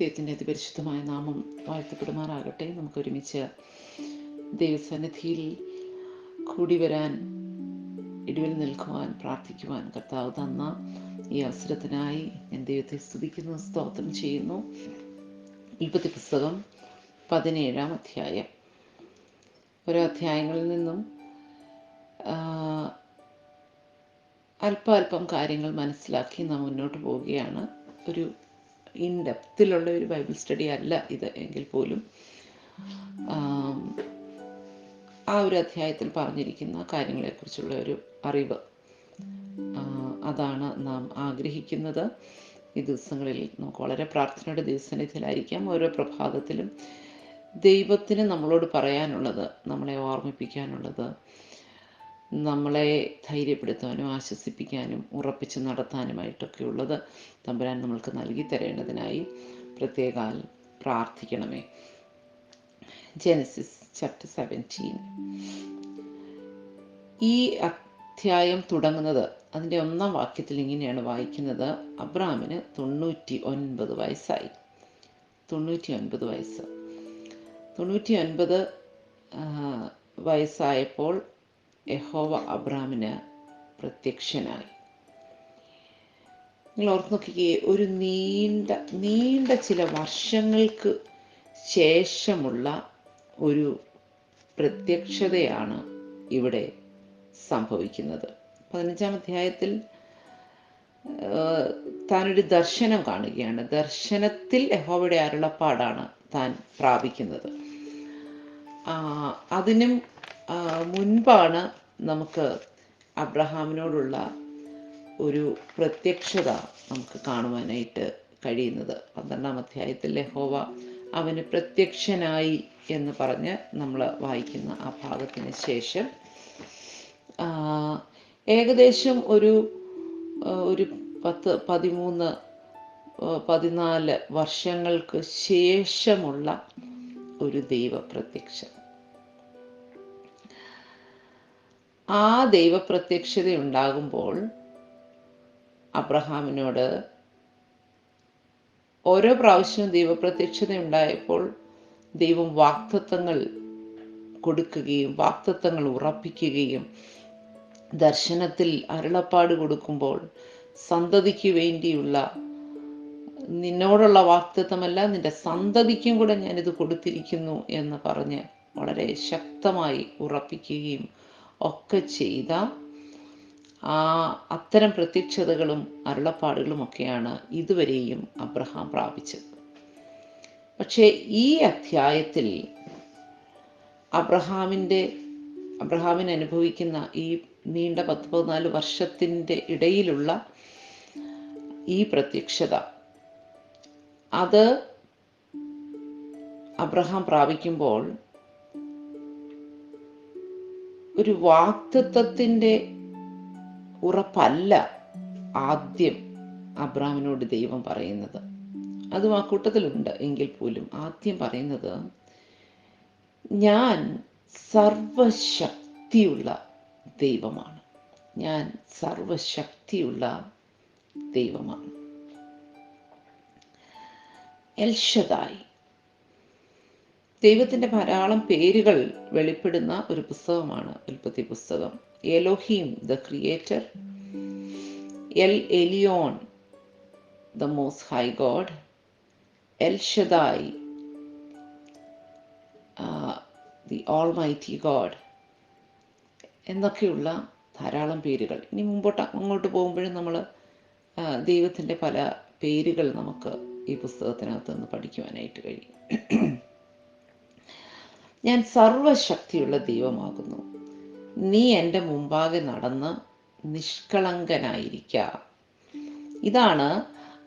ദൈവത്തിൻ്റെ അതിപരിശുദ്ധമായ നാമം വാഴ്ത്തപ്പെടുമാറാകട്ടെ. നമുക്ക് ഒരുമിച്ച് ദൈവസന്നിധിയിൽ കൂടി വരാൻ, ഇടിവിൽ നിൽക്കുവാൻ, പ്രാർത്ഥിക്കുവാൻ കർത്താവ് തന്ന ഈ അവസരത്തിനായി ഞാൻ ദൈവത്തെ സ്തുതിക്കുന്നു, സ്തോത്രം ചെയ്യുന്നു. ഉൽപ്പത്തി പുസ്തകം 17-ാം അധ്യായം. ഓരോ അധ്യായങ്ങളിൽ നിന്നും അല്പം കാര്യങ്ങൾ മനസ്സിലാക്കി നാം മുന്നോട്ട് പോവുകയാണ്. ഒരു ഇൻഡെപ്തിലുള്ള ഒരു ബൈബിൾ സ്റ്റഡി അല്ല ഇത്, എങ്കിൽ പോലും ആ ഒരു അധ്യായത്തിൽ പറഞ്ഞിരിക്കുന്ന കാര്യങ്ങളെക്കുറിച്ചുള്ള ഒരു അറിവ്, അതാണ് നാം ആഗ്രഹിക്കുന്നത്. ഈ ദിവസങ്ങളിൽ നമുക്ക് വളരെ പ്രാർത്ഥനയുടെ ദിവസനിധിയിലായിരിക്കാം. ഓരോ പ്രഭാതത്തിലും ദൈവത്തിന് നമ്മളോട് പറയാനുള്ളത്, നമ്മളെ ഓർമ്മിപ്പിക്കാനുള്ളത്, നമ്മളെ ധൈര്യപ്പെടുത്താനും ആശ്വസിപ്പിക്കാനും ഉറപ്പിച്ച് നടത്താനുമായിട്ടൊക്കെയുള്ളത് തമ്പുരാൻ നമ്മൾക്ക് നൽകി തരേണ്ടതിനായി പ്രത്യേകാൽ പ്രാർത്ഥിക്കണമേ. Genesis chapter 17. ഈ അധ്യായം തുടങ്ങുന്നത് അതിൻ്റെ 1-ാം വാക്യത്തിൽ ഇങ്ങനെയാണ് വായിക്കുന്നത്: അബ്രാമിന് 99 വയസ്സായി. 99 വയസ്സ്. 99 വയസ്സായപ്പോൾ യഹോവ അബ്രാമിന് പ്രത്യക്ഷനായി. നിങ്ങൾ ഓർത്ത് നോക്കിക്കേ, ഒരു നീണ്ട ചില വർഷങ്ങൾക്ക് ശേഷമുള്ള ഒരു പ്രത്യക്ഷതയാണ് ഇവിടെ സംഭവിക്കുന്നത്. 15-ാം അധ്യായത്തിൽ താനൊരു ദർശനം കാണുകയാണ്. ദർശനത്തിൽ യഹോവയുടെ അരുളപ്പാടാണ് താൻ പ്രാപിക്കുന്നത്. അതിനും മുൻപാണ് നമുക്ക് അബ്രഹാമിനോടുള്ള ഒരു പ്രത്യക്ഷത നമുക്ക് കാണുവാനായിട്ട് കഴിയുന്നത്. 12-ാം അധ്യായത്തിൽ യഹോവ അവന് പ്രത്യക്ഷനായി എന്ന് പറഞ്ഞ് നമ്മൾ വായിക്കുന്ന ആ ഭാഗത്തിന് ശേഷം ഏകദേശം ഒരു 13-14 വർഷങ്ങൾക്ക് ശേഷമുള്ള ഒരു ദൈവപ്രത്യക്ഷം. ആ ദൈവപ്രത്യക്ഷത ഉണ്ടാകുമ്പോൾ അബ്രഹാമിനോട് ഓരോ പ്രാവശ്യവും ദൈവപ്രത്യക്ഷത ഉണ്ടായപ്പോൾ ദൈവം വാഗ്ദത്തങ്ങൾ കൊടുക്കുകയും വാഗ്ദത്തങ്ങൾ ഉറപ്പിക്കുകയും, ദർശനത്തിൽ അരുളപ്പാട് കൊടുക്കുമ്പോൾ സന്തതിക്ക് വേണ്ടിയുള്ള, നിന്നോടുള്ള വാഗ്ദത്തമല്ല നിന്റെ സന്തതിക്കും കൂടെ ഞാനിത് കൊടുത്തിരിക്കുന്നു എന്ന് പറഞ്ഞ് വളരെ ശക്തമായി ഉറപ്പിക്കുകയും ഒക്കെ ചെയ്ത അത്തരം പ്രത്യക്ഷതകളും അരുളപ്പാടുകളും ഒക്കെയാണ് ഇതുവരെയും അബ്രഹാം പ്രാപിച്ചത്. പക്ഷേ ഈ അധ്യായത്തിൽ അബ്രഹാമിന് അനുഭവിക്കുന്ന ഈ നീണ്ട 14 വർഷത്തിൻ്റെ ഇടയിലുള്ള ഈ പ്രത്യക്ഷത, അത് അബ്രഹാം പ്രാപിക്കുമ്പോൾ ഒരു വാഗ്ദത്തത്തിൻ്റെ ഉറപ്പല്ല ആദ്യം അബ്രഹാമിനോട് ദൈവം പറയുന്നത്. അതും ആ കൂട്ടത്തിലുണ്ട്. എങ്കിൽ പോലും ആദ്യം പറയുന്നത്, ഞാൻ സർവശക്തിയുള്ള ദൈവമാണ്. ഞാൻ സർവശക്തിയുള്ള ദൈവമാണ്. L Shaddai. ദൈവത്തിൻ്റെ ധാരാളം പേരുകൾ വെളിപ്പെടുന്ന ഒരു പുസ്തകമാണ് ഉൽപ്പത്തി പുസ്തകം. Elohim, the creator; L Elyon, the most high God; L Shaddai, the almighty God എന്നൊക്കെയുള്ള ധാരാളം പേരുകൾ. ഇനി അങ്ങോട്ട് പോകുമ്പോഴും നമ്മൾ ദൈവത്തിൻ്റെ പല പേരുകൾ നമുക്ക് ഈ പുസ്തകത്തിനകത്ത് നിന്ന് പഠിക്കുവാനായിട്ട് കഴിയും. ഞാൻ സർവശക്തിയുള്ള ദൈവമാകുന്നു. നീ എൻ്റെ മുമ്പാകെ നടന്ന് നിഷ്കളങ്കനായിരിക്കുക. ഇതാണ്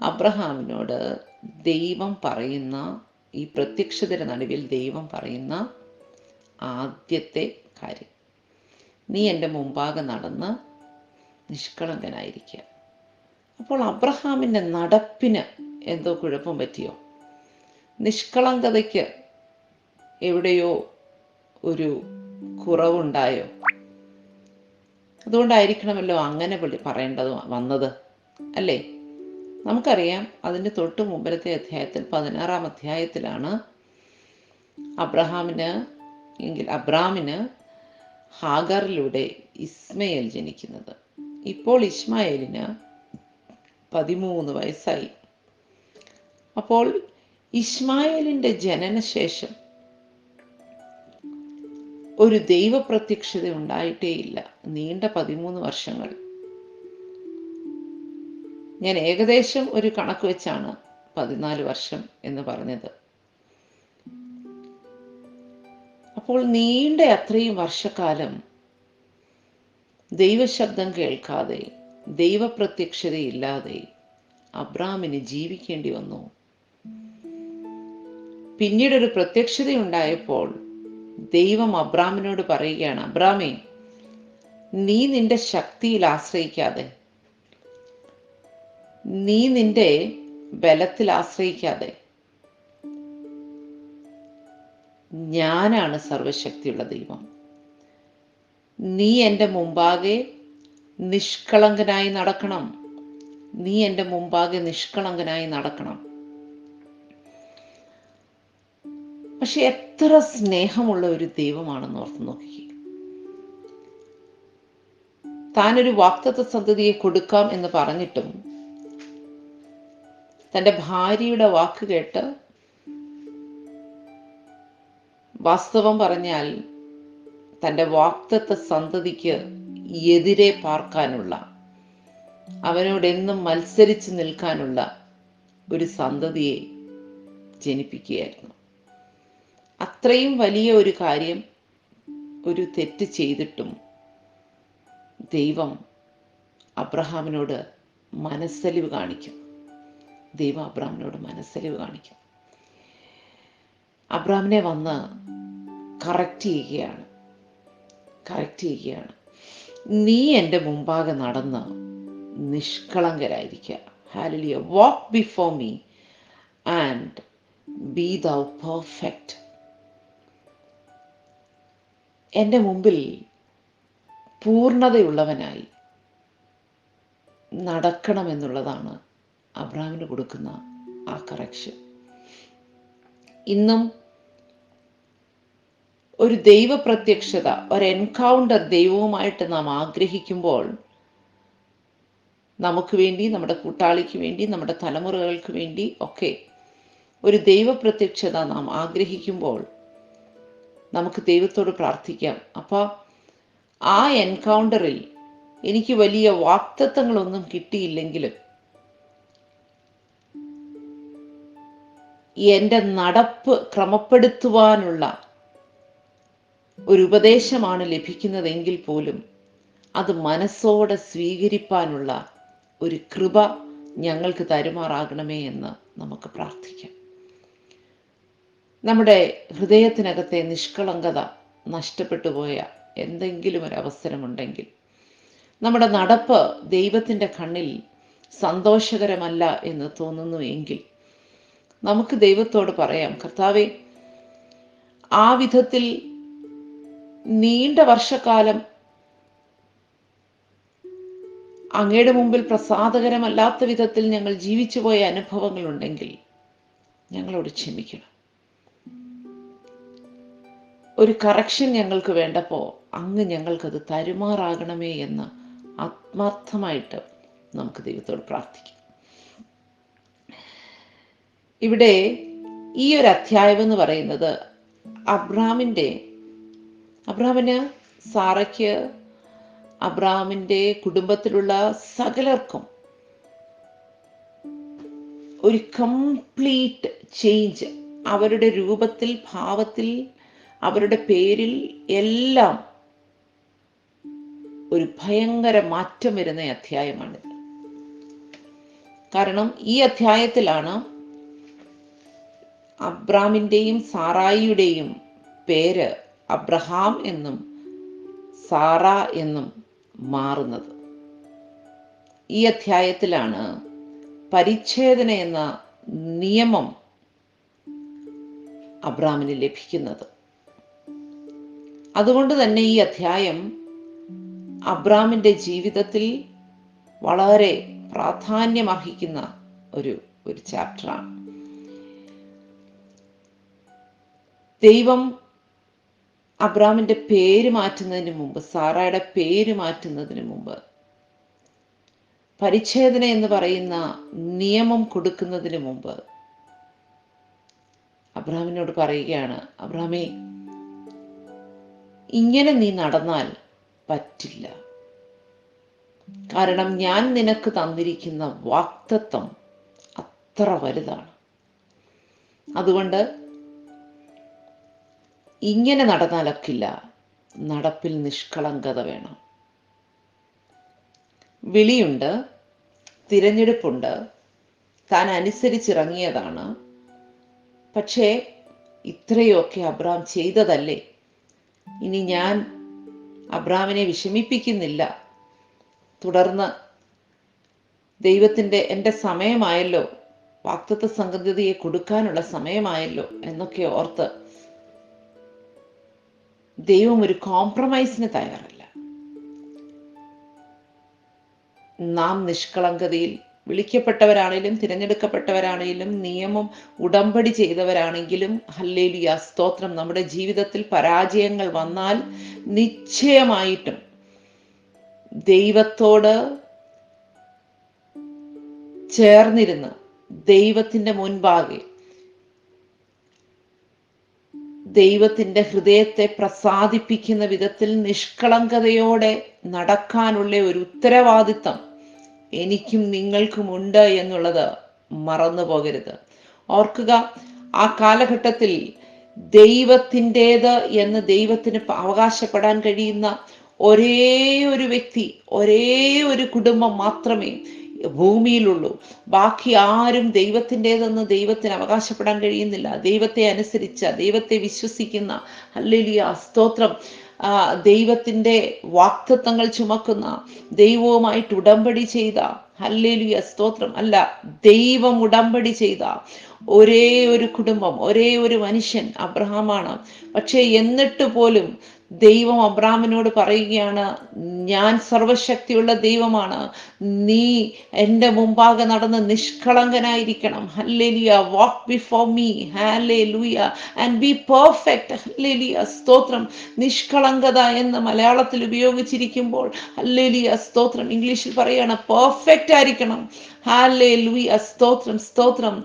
അബ്രഹാമിനോട് ദൈവം പറയുന്ന, ഈ പ്രത്യക്ഷതയുടെ നടുവിൽ ദൈവം പറയുന്ന ആദ്യത്തെ കാര്യം. നീ എൻ്റെ മുമ്പാകെ നടന്ന് നിഷ്കളങ്കനായിരിക്കുക. അപ്പോൾ അബ്രഹാമിൻ്റെ നടപ്പിന് എന്തോ കുഴപ്പം പറ്റിയോ? നിഷ്കളങ്കതയ്ക്ക് എവിടെയോ ഒരു കുറവുണ്ടായോ? അതുകൊണ്ടായിരിക്കണമല്ലോ അങ്ങനെ പറയേണ്ടത് വന്നത്, അല്ലേ? നമുക്കറിയാം, അതിൻ്റെ തൊട്ട് മുമ്പിലത്തെ അധ്യായത്തിൽ 16-ാം അധ്യായത്തിലാണ് അബ്രാമിന് ഹാഗറിലൂടെ ഇസ്മയേൽ ജനിക്കുന്നത്. ഇപ്പോൾ ഇസ്മായേലിന് 13 വയസ്സായി. അപ്പോൾ ഇസ്മായേലിൻ്റെ ജനനശേഷം ഒരു ദൈവപ്രത്യക്ഷത ഉണ്ടായിട്ടേയില്ല. നീണ്ട 13 വർഷങ്ങൾ. ഞാൻ ഏകദേശം ഒരു കണക്ക് വെച്ചാണ് 14 വർഷം എന്ന് പറഞ്ഞത്. അപ്പോൾ നീണ്ട അത്രയും വർഷക്കാലം ദൈവശബ്ദം കേൾക്കാതെ, ദൈവപ്രത്യക്ഷതയില്ലാതെ അബ്രാമിന് ജീവിക്കേണ്ടി വന്നു. പിന്നീടൊരു പ്രത്യക്ഷതയുണ്ടായപ്പോൾ ദൈവം അബ്രാമിനോട് പറയുകയാണ്, അബ്രാമേ, നീ നിന്റെ ശക്തിയിൽ ആശ്രയിക്കാതെ, നീ നിന്റെ ബലത്തിൽ ആശ്രയിക്കാതെ, ഞാനാണ് സർവശക്തിയുള്ള ദൈവം. നീ എൻ്റെ മുമ്പാകെ നിഷ്കളങ്കനായി നടക്കണം. നീ എൻ്റെ മുമ്പാകെ നിഷ്കളങ്കനായി നടക്കണം. പക്ഷെ എത്ര സ്നേഹമുള്ള ഒരു ദൈവമാണെന്ന് ഓർത്ത് നോക്കി. താനൊരു വാഗ്ദത്ത സന്തതിയെ കൊടുക്കാം എന്ന് പറഞ്ഞിട്ടും തൻ്റെ ഭാര്യയുടെ വാക്ക് കേട്ട്, വാസ്തവം പറഞ്ഞാൽ തൻ്റെ വാഗ്ദത്ത സന്തതിക്ക് എതിരെ പാർക്കാനുള്ള, അവനോടെന്നും മത്സരിച്ച് നിൽക്കാനുള്ള ഒരു സന്തതിയെ ജനിപ്പിക്കുകയായിരുന്നു. അത്രയും വലിയ ഒരു കാര്യം, ഒരു തെറ്റ് ചെയ്തിട്ടും ദൈവം അബ്രഹാമിനോട് മനസ്സലിവ് കാണിക്കും. ദൈവം അബ്രഹാമിനോട് മനസ്സലിവ് കാണിക്കും. അബ്രഹാമിനെ വന്ന് കറക്റ്റ് ചെയ്യുകയാണ്. നീ എൻ്റെ മുമ്പാകെ നടന്ന് നിഷ്കളങ്കരായിരിക്കുക. ഹല്ലേലൂയ. Walk before me and be thou perfect. എൻ്റെ മുമ്പിൽ പൂർണ്ണതയുള്ളവനായി നടക്കണമെന്നുള്ളതാണ് അബ്രഹാമിന് കൊടുക്കുന്ന ആ കറക്ഷൻ. ഇന്നും ഒരു ദൈവപ്രത്യക്ഷത, ഒരു എൻകൗണ്ടർ ദൈവവുമായിട്ട് നാം ആഗ്രഹിക്കുമ്പോൾ, നമുക്ക് വേണ്ടി, നമ്മുടെ കൂട്ടാളിക്ക് വേണ്ടി, നമ്മുടെ തലമുറകൾക്ക് വേണ്ടി ഒക്കെ ഒരു ദൈവപ്രത്യക്ഷത നാം ആഗ്രഹിക്കുമ്പോൾ നമുക്ക് ദൈവത്തോട് പ്രാർത്ഥിക്കാം, അപ്പോൾ ആ എൻകൗണ്ടറിൽ എനിക്ക് വലിയ വാഗ്ദത്തങ്ങളൊന്നും കിട്ടിയില്ലെങ്കിലും എൻ്റെ നടപ്പ് ക്രമപ്പെടുത്തുവാനുള്ള ഒരു ഉപദേശമാണ് ലഭിക്കുന്നതെങ്കിൽ പോലും അത് മനസ്സോടെ സ്വീകരിപ്പാനുള്ള ഒരു കൃപ ഞങ്ങൾക്ക് തരുമാറാകണമേ എന്ന് നമുക്ക് പ്രാർത്ഥിക്കാം. നമ്മുടെ ഹൃദയത്തിനകത്തെ നിഷ്കളങ്കത നഷ്ടപ്പെട്ടു പോയ എന്തെങ്കിലും ഒരു അവസരമുണ്ടെങ്കിൽ, നമ്മുടെ നടപ്പ് ദൈവത്തിൻ്റെ കണ്ണിൽ സന്തോഷകരമല്ല എന്ന് തോന്നുന്നു എങ്കിൽ, നമുക്ക് ദൈവത്തോട് പറയാം, കർത്താവേ, ആ വിധത്തിൽ നീണ്ട വർഷക്കാലം അങ്ങയുടെ മുമ്പിൽ പ്രസാദകരമല്ലാത്ത വിധത്തിൽ ഞങ്ങൾ ജീവിച്ചു പോയ അനുഭവങ്ങളുണ്ടെങ്കിൽ ഞങ്ങളോട് ക്ഷമിക്കണം. ഒരു കറക്ഷൻ ഞങ്ങൾക്ക് വേണ്ടപ്പോൾ അങ്ങ് ഞങ്ങൾക്കത് തരുമാറാകണമേ എന്ന് ആത്മാർത്ഥമായിട്ട് നമുക്ക് ദൈവത്തോട് പ്രാർത്ഥിക്കാം. ഇവിടെ ഈ ഒരു അധ്യായം എന്ന് പറയുന്നത് അബ്രാമിന്, സാറയ്ക്ക്, അബ്രാമിൻ്റെ കുടുംബത്തിലുള്ള സകലർക്കും ഒരു കംപ്ലീറ്റ് ചേഞ്ച്, അവരുടെ രൂപത്തിൽ, ഭാവത്തിൽ, അവരുടെ പേരിൽ എല്ലാം ഒരു ഭയങ്കര മാറ്റം വരുന്ന അധ്യായമാണിത്. കാരണം ഈ അധ്യായത്തിലാണ് അബ്രാമിൻ്റെയും സാറായിയുടെയും പേര് അബ്രഹാം എന്നും സാറ എന്നും മാറുന്നത്. ഈ അധ്യായത്തിലാണ് പരിച്ഛേദന എന്ന നിയമം അബ്രാമിന് ലഭിക്കുന്നത്. അതുകൊണ്ട് തന്നെ ഈ അധ്യായം അബ്രാമിൻ്റെ ജീവിതത്തിൽ വളരെ പ്രാധാന്യമർഹിക്കുന്ന ഒരു ചാപ്റ്ററാണ്. ദൈവം അബ്രാമിന്റെ പേര് മാറ്റുന്നതിന് മുമ്പ്, സാറായുടെ പേര് മാറ്റുന്നതിന് മുമ്പ്, പരിച്ഛേദന എന്ന് പറയുന്ന നിയമം കൊടുക്കുന്നതിന് മുമ്പ് അബ്രാമിനോട് പറയുകയാണ്, അബ്രാമേ, ഇങ്ങനെ നീ നടന്നാൽ പറ്റില്ല. കാരണം ഞാൻ നിനക്ക് തന്നിരിക്കുന്ന വാഗ്ദത്തം അത്ര വലുതാണ്. അതുകൊണ്ട് ഇങ്ങനെ നടന്നാലൊക്കില്ല, നടപ്പിൽ നിഷ്കളങ്കത വേണം. വിളിയുണ്ട്, തിരഞ്ഞെടുപ്പുണ്ട്, താൻ അനുസരിച്ചിറങ്ങിയതാണ്. പക്ഷേ ഇത്രയൊക്കെ അബ്രാം ചെയ്തതല്ലേ? ഇനി ഞാൻ അബ്രാമിനെ വിഷമിപ്പിക്കുന്നില്ല. തുടർന്ന് എൻ്റെ സമയമായല്ലോ, വാഗ്ദത്ത സംഗതിയെ കൊടുക്കാനുള്ള സമയമായല്ലോ എന്നൊക്കെ ഓർത്ത് ദൈവം ഒരു കോംപ്രമൈസിന് തയ്യാറല്ല. നാം നിഷ്കളങ്കതയിൽ വിളിക്കപ്പെട്ടവരാണെങ്കിലും തിരഞ്ഞെടുക്കപ്പെട്ടവരാണെങ്കിലും നിയമം ഉടമ്പടി ചെയ്തവരാണെങ്കിലും, ഹല്ലേലൂയ, സ്തോത്രം, നമ്മുടെ ജീവിതത്തിൽ പരാജയങ്ങൾ വന്നാൽ നിശ്ചയമായിട്ടും ദൈവത്തോട് ചേർന്നിരുന്ന് ദൈവത്തിന്റെ മുൻപാകെ ദൈവത്തിന്റെ ഹൃദയത്തെ പ്രസാദിപ്പിക്കുന്ന വിധത്തിൽ നിഷ്കളങ്കതയോടെ നടക്കാനുള്ള ഒരു ഉത്തരവാദിത്തം എനിക്കും നിങ്ങൾക്കുമുണ്ട് എന്നുള്ളത് മറന്നു പോകരുത്. ഓർക്കുക, ആ കാലഘട്ടത്തിൽ ദൈവത്തിൻ്റേത് എന്ന് ദൈവത്തിന് അവകാശപ്പെടാൻ കഴിയുന്ന ഒരേ ഒരു വ്യക്തി, ഒരേ ഒരു കുടുംബം മാത്രമേ ഭൂമിയിലുള്ളൂ. ബാക്കി ആരും ദൈവത്തിൻ്റെതെന്ന് ദൈവത്തിന് അവകാശപ്പെടാൻ കഴിയുന്നില്ല. ദൈവത്തെ അനുസരിച്ച, ദൈവത്തെ വിശ്വസിക്കുന്ന, ഹല്ലേലൂയ, സ്തോത്രം, ദൈവത്തിൻ്റെ വാഗ്ദത്തങ്ങൾ ചുമക്കുന്ന, ദൈവവുമായിട്ട് ഉടമ്പടി ചെയ്ത, ഹല്ലേലൂയ, സ്തോത്രം, അല്ല, ദൈവം ഉടമ്പടി ചെയ്ത ഒരേ ഒരു കുടുംബം, ഒരേ ഒരു മനുഷ്യൻ അബ്രഹാമാണ്. പക്ഷേ എന്നിട്ട് പോലും ദൈവം അബ്രാമിനോട് പറയുകയാണ്, ഞാൻ സർവശക്തിയുള്ള ദൈവമാണ്, നീ എൻ്റെ മുമ്പാകെ നടന്ന് നിഷ്കളങ്കനായിരിക്കണം. ഹല്ലേലൂയ, walk before me, hallelujah, and be perfect. ഹല്ലേലൂയ, സ്തോത്രം. നിഷ്കളങ്കത എന്ന് മലയാളത്തിൽ ഉപയോഗിച്ചിരിക്കുമ്പോൾ, ഹല്ലേലൂയ, സ്തോത്രം, ഇംഗ്ലീഷിൽ പറയാണ് പെർഫെക്റ്റ് ആയിരിക്കണം. ഹല്ലേലൂയ, സ്തോത്രം, സ്തോത്രം.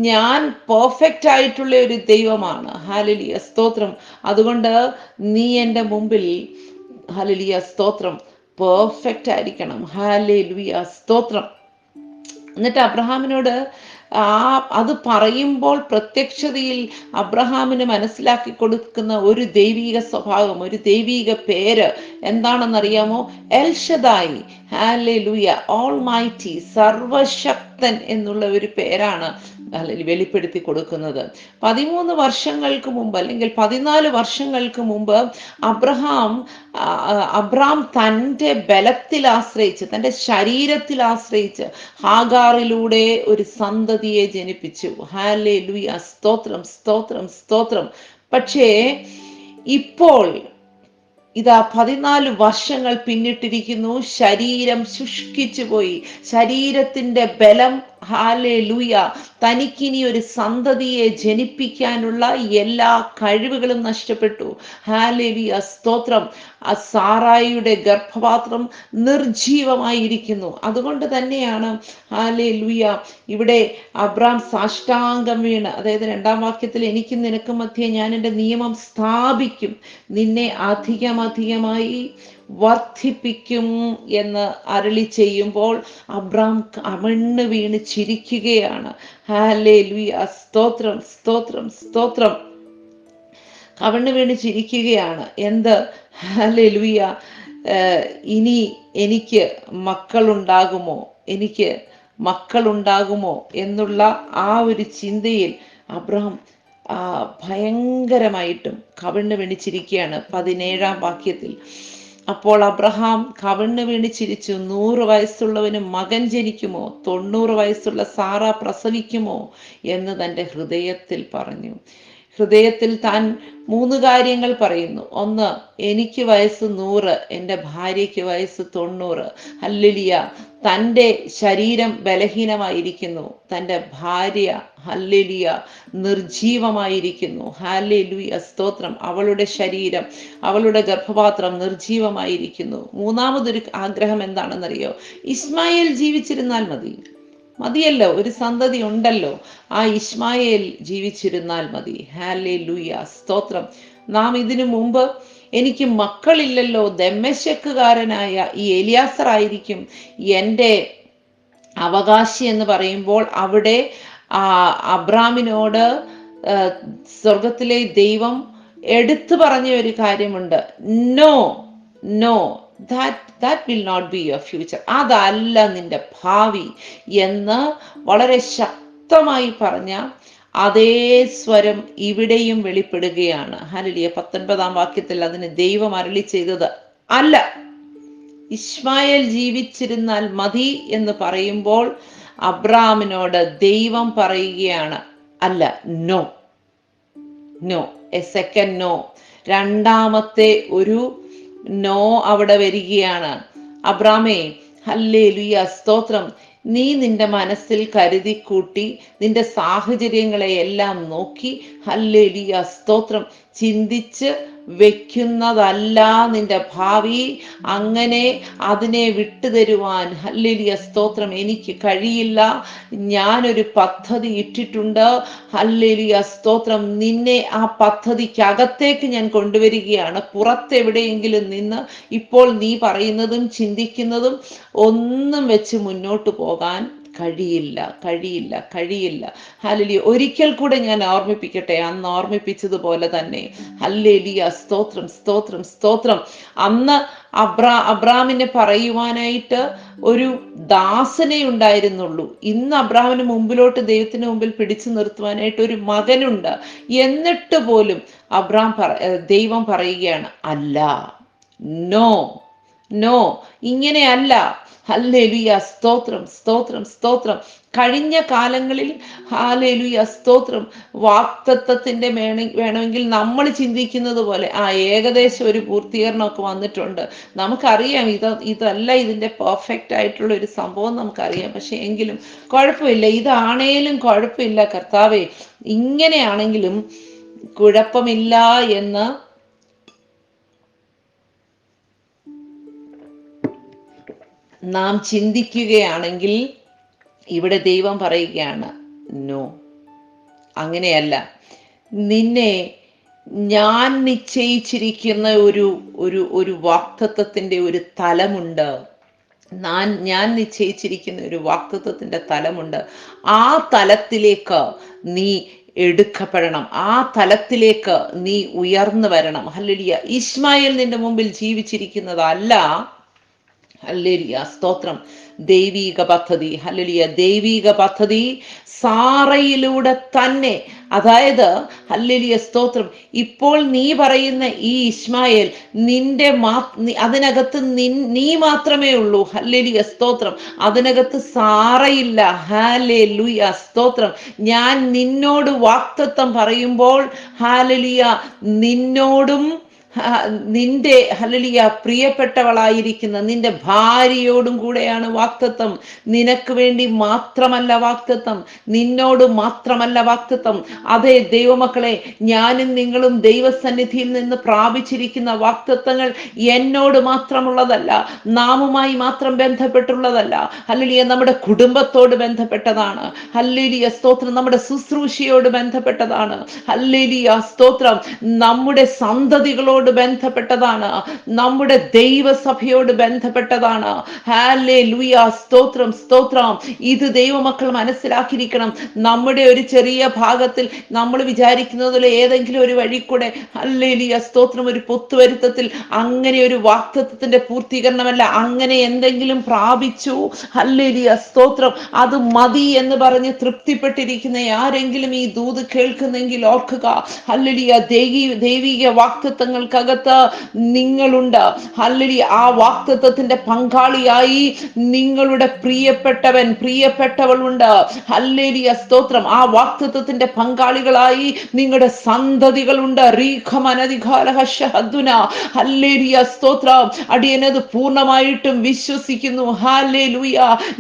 ഞാൻ പെർഫെക്റ്റ് ആയിട്ടുള്ള ഒരു ദൈവമാണ്. ഹല്ലേലൂയ, സ്തോത്രം. അതുകൊണ്ട് നീ എൻ്റെ മുമ്പിൽ, ഹല്ലേലൂയ, സ്തോത്രം, പെർഫെക്റ്റ് ആയിരിക്കണം. ഹല്ലേലൂയ, സ്തോത്രം. എന്നിട്ട് അബ്രഹാമിനോട് അത് പറയുമ്പോൾ പ്രത്യക്ഷതയിൽ അബ്രഹാമിന് മനസ്സിലാക്കി കൊടുക്കുന്ന ഒരു ദൈവിക സ്വഭാവം, ഒരു ദൈവിക പേര് എന്താണെന്നറിയാമോ? എൽ ഷദായി, ഹല്ലേലൂയ, ഓൾമൈറ്റി, സർവശക്തൻ എന്നുള്ള ഒരു പേരാണ് വെളിപ്പെടുത്തി കൊടുക്കുന്നത്. 13 വർഷങ്ങൾക്ക് മുമ്പ്, അല്ലെങ്കിൽ 14 വർഷങ്ങൾക്ക് മുമ്പ് അബ്രാം തൻ്റെ ബലത്തിൽ ആശ്രയിച്ച്, തൻ്റെ ശരീരത്തിൽ ആശ്രയിച്ച് ഹാഗാറിലൂടെ ഒരു സന്തതിയെ ജനിപ്പിച്ചു. ഹല്ലേലൂയ, സ്തോത്രം, സ്തോത്രം, സ്തോത്രം. പക്ഷേ ഇപ്പോൾ ഇതാ 14 വർഷങ്ങൾ പിന്നിട്ടിരിക്കുന്നു. ശരീരം ശുഷ്കിച്ചു പോയി. ശരീരത്തിന്റെ ബലം, ഹല്ലേലൂയ, തനിക്കിനി ഒരു സന്തതിയെ ജനിപ്പിക്കാനുള്ള എല്ലാ കഴിവുകളും നഷ്ടപ്പെട്ടു. ഹല്ലേലൂയ, സ്തോത്രം. സാറായിയുടെ ഗർഭപാത്രം നിർജീവമായിരിക്കുന്നു. അതുകൊണ്ട് തന്നെയാണ്, ഹല്ലേലൂയ, ഇവിടെ അബ്രാം സാഷ്ടാംഗം വീണ്, അതായത് 2-ാം വാക്യത്തിൽ, എനിക്കും നിനക്കും മധ്യേ ഞാൻ എൻ്റെ നിയമം സ്ഥാപിക്കും, നിന്നെ അധികമായി വർദ്ധിപ്പിക്കും എന്ന് അരുളി ചെയ്യുമ്പോൾ അബ്രാം കമിഴ്ന്ന് വീണ് ചിരിക്കുകയാണ്. ഹല്ലേലൂയ, സ്തോത്രം, സ്തോത്രം, സ്തോത്രം. കവിണ്ണ് വീണ് ചിരിക്കുകയാണ്. എന്ത്? ഹല്ലേലൂയ, ഇനി എനിക്ക് മക്കളുണ്ടാകുമോ എന്നുള്ള ആ ഒരു ചിന്തയിൽ അബ്രഹാം ഭയങ്കരമായിട്ടും കവിണ്ണ് വീണിച്ചിരിക്കുകയാണ്. 17-ാം വാക്യത്തിൽ, അപ്പോൾ അബ്രഹാം കവിണ്ണ് വീണ് ചിരിച്ചു, 100 വയസ്സുള്ളവന് മകൻ ജനിക്കുമോ? 90 വയസ്സുള്ള സാറ പ്രസവിക്കുമോ എന്ന് തൻ്റെ ഹൃദയത്തിൽ പറഞ്ഞു. ഹൃദയത്തിൽ താൻ 3 കാര്യങ്ങൾ പറയുന്നു. ഒന്ന്, എനിക്ക് വയസ്സ് 100, എൻ്റെ ഭാര്യയ്ക്ക് വയസ്സ് 90. ഹല്ലേലൂയ. തൻ്റെ ശരീരം ബലഹീനമായിരിക്കുന്നു, തൻ്റെ ഭാര്യ ഹല്ലേലൂയ നിർജീവമായിരിക്കുന്നു. ഹല്ലേലൂയ, സ്തോത്രം. അവളുടെ ശരീരം, അവളുടെ ഗർഭപാത്രം നിർജീവമായിരിക്കുന്നു. മൂന്നാമതൊരു ആഗ്രഹം എന്താണെന്നറിയോ? ഇസ്മായേൽ ജീവിച്ചിരുന്നാൽ മതിയല്ലോ, ഒരു സന്തതി ഉണ്ടല്ലോ, ആ ഇസ്മായേൽ ജീവിച്ചിരുന്നാൽ മതി. ഹല്ലേലൂയ, സ്തോത്രം. നാം ഇതിനു മുമ്പ് എനിക്ക് മക്കളില്ലല്ലോ, ദമ്മേശക്കുകാരനായ ഈ എലിയാസർ ആയിരിക്കും എൻ്റെ അവകാശി എന്ന് പറയുമ്പോൾ അവിടെ അബ്രാമിനോട് സ്വർഗത്തിലെ ദൈവം എടുത്തു പറഞ്ഞ ഒരു കാര്യമുണ്ട്. No no, that will not be your future. അതല്ല നിന്റെ ഭാവി എന്ന് വളരെ ശക്തമായി പറഞ്ഞ അതേ സ്വരം ഇവിടെയും വെളിപ്പെടുകയാണ്. ഹല്ലേലൂയ. 19-ാം വാക്യത്തിൽ അതിന് ദൈവം അരുളി ചെയ്തത് അല്ല, ഇസ്മായേൽ ജീവിച്ചിരുന്നാൽ മതി എന്ന് പറയുമ്പോൾ അബ്രാമിനോട് ദൈവം പറയുകയാണ് അല്ല, no no, a second no. രണ്ടാമത്തെ ഒരു നോ അവിടെ വരികയാണ്. അബ്രാമേ, ഹല്ലേലൂയ, സ്തോത്രം. നീ നിന്റെ മനസ്സിൽ കരുതി കൂട്ടി നിന്റെ സാഹചര്യങ്ങളെ എല്ലാം നോക്കി ഹല്ലേലൂയ, സ്തോത്രം, ചിന്തിച്ച് വെക്കുന്നതല്ല നിന്റെ ഭാവി. അങ്ങനെ അതിനെ വിട്ടുതരുവാൻ ഹല്ലേലൂയ, സ്തോത്രം, എനിക്ക് കഴിയില്ല. ഞാനൊരു പദ്ധതി ഇട്ടിട്ടുണ്ട്. ഹല്ലേലൂയ, സ്തോത്രം. നിന്നെ ആ പദ്ധതിക്കകത്തേക്ക് ഞാൻ കൊണ്ടുവരികയാണ്. പുറത്തെവിടെയെങ്കിലും നിന്ന് ഇപ്പോൾ നീ പറയുന്നതും ചിന്തിക്കുന്നതും ഒന്നും വെച്ച് മുന്നോട്ട് പോകാൻ കഴിയില്ല. ഹല്ലേലൂയ. ഒരിക്കൽ കൂടെ ഞാൻ ഓർമ്മിപ്പിക്കട്ടെ, അന്ന് ഓർമ്മിപ്പിച്ചതുപോലെ തന്നെ. ഹല്ലേലൂയ, സ്തോത്രം. അന്ന് അബ്രാമിനെ പറയുവാനായിട്ട് ഒരു ദാസനെ ഉണ്ടായിരുന്നുള്ളൂ. ഇന്ന് അബ്രാമിന് മുമ്പിലോട്ട് ദൈവത്തിന് മുമ്പിൽ പിടിച്ചു നിർത്തുവാനായിട്ട് ഒരു മകനുണ്ട്. എന്നിട്ട് പോലും ദൈവം പറയുകയാണ് അല്ല, നോ, ഇങ്ങനെയല്ല. ഹല്ലേലൂയ, സ്തോത്രം. കഴിഞ്ഞ കാലങ്ങളിൽ ഹല്ലേലൂയ, സ്തോത്രം, വാഗ്ദത്തത്തിന്റെ വേണമെങ്കിൽ നമ്മൾ ചിന്തിക്കുന്നത് പോലെ ഏകദേശം ഒരു പൂർത്തീകരണമൊക്കെ വന്നിട്ടുണ്ട്. നമുക്കറിയാം ഇതല്ല ഇതിന്റെ പെർഫെക്റ്റ് ആയിട്ടുള്ള ഒരു സംഭവം നമുക്കറിയാം. പക്ഷെ എങ്കിലും കുഴപ്പമില്ല, ഇതാണേലും കുഴപ്പമില്ല കർത്താവേ, ഇങ്ങനെയാണെങ്കിലും കുഴപ്പമില്ല എന്ന് നാം ചിന്തിക്കുകയാണെങ്കിൽ ഇവിടെ ദൈവം പറയുകയാണ് നോ, അങ്ങനെയല്ല. നിന്നെ ഞാൻ നിശ്ചയിച്ചിരിക്കുന്ന ഒരു വാഗ്ദത്തത്തിന്റെ ഒരു തലമുണ്ട്. ഞാൻ നിശ്ചയിച്ചിരിക്കുന്ന ഒരു വാഗ്ദത്തത്തിന്റെ തലമുണ്ട്. ആ തലത്തിലേക്ക് നീ എടുക്കപ്പെടണം. ആ തലത്തിലേക്ക് നീ ഉയർന്നു വരണം. ഹല്ലേലൂയ. ഇസ്മായേൽ നിന്റെ മുമ്പിൽ ജീവിച്ചിരിക്കുന്നതല്ല. ഹല്ലേലൂയ, സ്തോത്രം. ദൈവീക പദ്ധതി, ഹല്ലേലൂയ, ദൈവീക പദ്ധതി സാറയിലൂടെ തന്നെ. അതായത് ഹല്ലേലൂയ, സ്തോത്രം, ഇപ്പോൾ നീ പറയുന്ന ഈ ഇസ്മായേൽ അതിനകത്ത് നീ മാത്രമേ ഉള്ളൂ. ഹല്ലേലൂയ, സ്തോത്രം. അതിനകത്ത് സാറയില്ല. ഹല്ലേലൂയ, സ്തോത്രം. ഞാൻ നിന്നോട് വാഗ്ദത്തം പറയുമ്പോൾ ഹല്ലേലൂയ, നിന്നോടും നിന്റെ ഹല്ലേലൂയ പ്രിയപ്പെട്ടവളായിരിക്കുന്ന നിന്റെ ഭാര്യയോടും കൂടെയാണ് വാഗ്ദത്തം. നിനക്ക് വേണ്ടി മാത്രമല്ല വാഗ്ദത്തം, നിന്നോട് മാത്രമല്ല വാഗ്ദത്തം. അതേ ദൈവമക്കളെ, ഞാനും നിങ്ങളും ദൈവസന്നിധിയിൽ നിന്ന് പ്രാപിച്ചിരിക്കുന്ന വാഗ്ദത്തങ്ങൾ എന്നോട് മാത്രമുള്ളതല്ല, നാമുമായി മാത്രം ബന്ധപ്പെട്ടുള്ളതല്ല. ഹല്ലേലൂയ, നമ്മുടെ കുടുംബത്തോട് ബന്ധപ്പെട്ടതാണ്. ഹല്ലേലൂയ, സ്തോത്രം, നമ്മുടെ ശുശ്രൂഷയോട് ബന്ധപ്പെട്ടതാണ്. ഹല്ലേലൂയ, സ്തോത്രം, നമ്മുടെ സന്തതികളോട് ബന്ധപ്പെട്ടതാണ്. നമ്മുടെ ദൈവസഭയോട് ബന്ധപ്പെട്ടതാണ്. ഹല്ലേലൂയ, സ്തോത്രം. ഇത് ദൈവമക്കൾ മനസ്സിലാക്കിയിരിക്കണം. നമ്മുടെ ഒരു ചെറിയ ഭാഗത്തിൽ നമ്മൾ വിചാരിക്കുന്നതിൽ ഏതെങ്കിലും ഒരു വഴി കൂടെ ഹല്ലേലൂയ, സ്തോത്രം, ഒരു പൊത്തുവരുത്തത്തിൽ അങ്ങനെ ഒരു വാഗ്ദത്തത്തിന്റെ പൂർത്തീകരണമല്ല. അങ്ങനെ എന്തെങ്കിലും പ്രാപിച്ചു ഹല്ലേലൂയ, സ്തോത്രം, അത് മതി എന്ന് പറഞ്ഞ് തൃപ്തിപ്പെട്ടിരിക്കുന്ന ആരെങ്കിലും ഈ ദൂത് കേൾക്കുന്നെങ്കിൽ ഓർക്കുക, ഹല്ലേലൂയ, ദൈവിക വാഗ്ദത്തങ്ങൾക്ക് വാക്തത്വങ്ങൾക്കകത്ത് നിങ്ങളുണ്ട്. ഹല്ലേലൂയ. ആ വാക്തത്വത്തിന്റെ പങ്കാളിയായി നിങ്ങളുടെ പ്രിയപ്പെട്ടവളുണ്ട്. ഹല്ലേലൂയ, സ്തോത്രം. ആ വാക്തത്വത്തിന്റെ പങ്കാളികളായി നിങ്ങളുടെ സന്തതികളുണ്ട്. ഹല്ലേലൂയ, സ്തോത്രം. അടിയനത് പൂർണ്ണമായിട്ടും വിശ്വസിക്കുന്നു. ഹല്ലേലൂയ.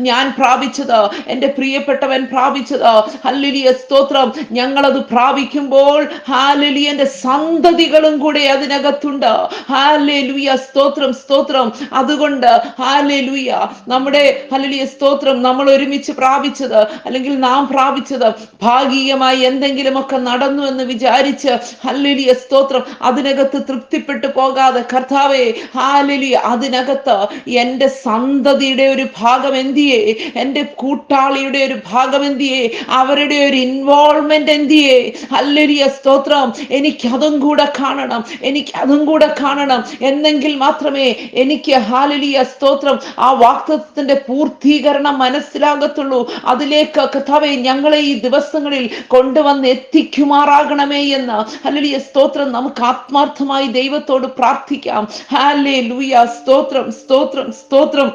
ഞാൻ പ്രാപിച്ചത്, എന്റെ പ്രിയപ്പെട്ടവൻ പ്രാപിച്ചത്, ഹല്ലേലൂയ, സ്തോത്രം, ഞങ്ങളത് പ്രാപിക്കുമ്പോൾ ഹല്ലേലൂയ എന്റെ സന്തതികളും കൂടെ അതിനകത്തുണ്ട്. ഹല്ലേലൂയ, സ്തോത്രം, സ്തോത്രം. അതുകൊണ്ട് ഹല്ലേലൂയ, നമ്മുടെ ഹല്ലേലൂയ, സ്തോത്രം, നമ്മൾ ഒരുമിച്ച് പ്രാപിച്ചത് അല്ലെങ്കിൽ നാം പ്രാപിച്ചത് ഭാഗികമായി എന്തെങ്കിലുമൊക്കെ നടന്നു എന്ന് വിചാരിച്ച് ഹല്ലേലൂയ, സ്തോത്രം, അതിനകത്ത് തൃപ്തിപ്പെട്ടു പോകാതെ കർത്താവേ ഹല്ലേലൂയ, അതിനകത്ത് എന്റെ സന്തതിയുടെ ഒരു ഭാഗം എന്തിയേ, എന്റെ കൂട്ടാളിയുടെ ഒരു ഭാഗം എന്തിയേ, അവരുടെ ഒരു ഇൻവോൾവ്മെന്റ് എന്തിയേ. ഹല്ലേലൂയ, സ്തോത്രം. എനിക്കതും കൂടെ കാണണം, എനിക്കതും കൂടെ കാണണം എന്നെങ്കിൽ മാത്രമേ എനിക്ക് ഹല്ലേലൂയ, സ്തോത്രം, ആ വാക്തത്വത്തിന്റെ പൂർത്തീകരണം മനസ്സിലാകത്തുള്ളൂ. അതിലേക്ക് കർത്താവേ ഞങ്ങളെ ഈ ദിവസങ്ങളിൽ കൊണ്ടുവന്ന് എത്തിക്കുമാറാകണമേ എന്ന് ഹല്ലേലൂയ, സ്തോത്രം, നമുക്ക് ആത്മാർത്ഥമായി ദൈവത്തോട് പ്രാർത്ഥിക്കാം. ഹല്ലേലൂയ, സ്തോത്രം, സ്തോത്രം, സ്തോത്രം.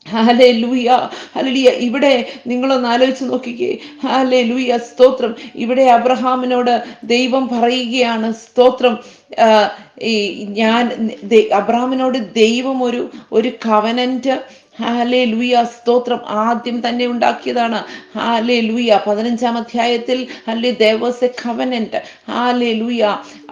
Hallelujah, hallelujah. ഇവിടെ നിങ്ങളൊന്ന് ആലോചിച്ച് നോക്കിക്കേ. ഹല്ലേലൂയ, സ്തോത്രം. ഇവിടെ അബ്രഹാമിനോട് ദൈവം പറയുകയാണ്, സ്തോത്രം, ഈ ഞാൻ അബ്രഹാമിനോട് ദൈവം ഒരു കവനന്റ് ഹല്ലേലൂയ, സ്തോത്രം, ആദ്യം തന്നെ ഉണ്ടാക്കിയതാണ്. ഹല്ലേലൂയ. 15-ാം അധ്യായത്തിൽ there was a covenant. Hallelujah,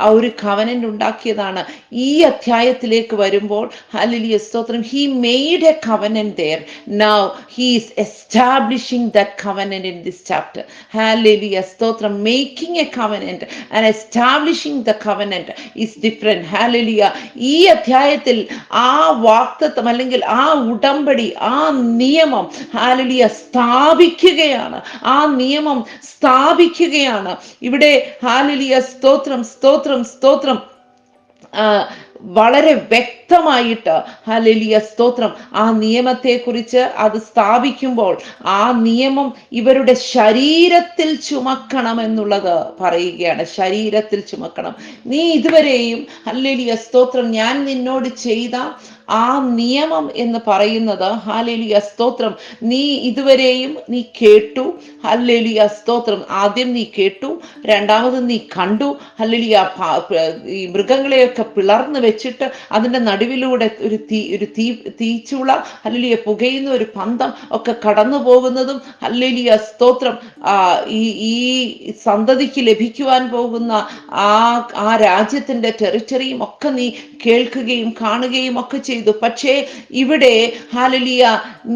ആ ഒരു കവനന്റ് ഉണ്ടാക്കിയതാണ്. ഈ അധ്യായത്തിലേക്ക് വരുമ്പോൾ ഹല്ലേലൂയ, സ്തോത്രം, he made a covenant there. Now he is establishing that covenant in this chapter. Hallelujah, സ്തോത്രം. Making a covenant and establishing the covenant is different. Hallelujah. ഈ അധ്യായത്തിൽ ആ വാക്തത്വം അല്ലെങ്കിൽ ആ ഉടമ്പടി, ആ നിയമം ഹല്ലേലൂയ സ്ഥാപിക്കുകയാണ്. ആ നിയമം സ്ഥാപിക്കുകയാണ് ഇവിടെ. ഹല്ലേലൂയ, സ്തോത്രം, സ്തോത്രം, സ്തോത്രം. വളരെ വ്യക്തമായിട്ട് ഹല്ലേലൂയ, സ്തോത്രം, ആ നിയമത്തെക്കുറിച്ച് അത് സ്ഥാപിക്കുമ്പോൾ ആ നിയമം ഇവരുടെ ശരീരത്തിൽ ചുമക്കണം എന്നുള്ളത് പറയുകയാണ്. ശരീരത്തിൽ ചുമക്കണം. നീ ഇതുവരെയും ഹല്ലേലൂയ, സ്തോത്രം, ഞാൻ നിന്നോട് ചെയ്ത ആ നിയമം എന്ന് പറയുന്നത് ഹല്ലേലൂയ, സ്തോത്രം, നീ ഇതുവരെയും നീ കേട്ടു. ഹല്ലേലൂയ, സ്തോത്രം. ആദ്യം നീ കേട്ടു, രണ്ടാമത് നീ കണ്ടു. ഹല്ലേലൂയ, ഈ മൃഗങ്ങളെയൊക്കെ പിളർന്ന് വെച്ചിട്ട് അതിന്റെ നടുവിലൂടെ ഒരു തീച്ചുള, ഹല്ലേലൂയ, പുകയുന്ന ഒരു പന്തം ഒക്കെ കടന്നു പോകുന്നതും ഹല്ലേലൂയ, സ്തോത്രം, ഈ സന്തതിക്ക് ലഭിക്കുവാൻ പോകുന്ന ആ രാജ്യത്തിന്റെ ടെറിറ്ററിയും ഒക്കെ നീ കേൾക്കുകയും കാണുകയും ഒക്കെ ചെയ്തു. പക്ഷേ ഇവിടെ ഹല്ലേലൂയ,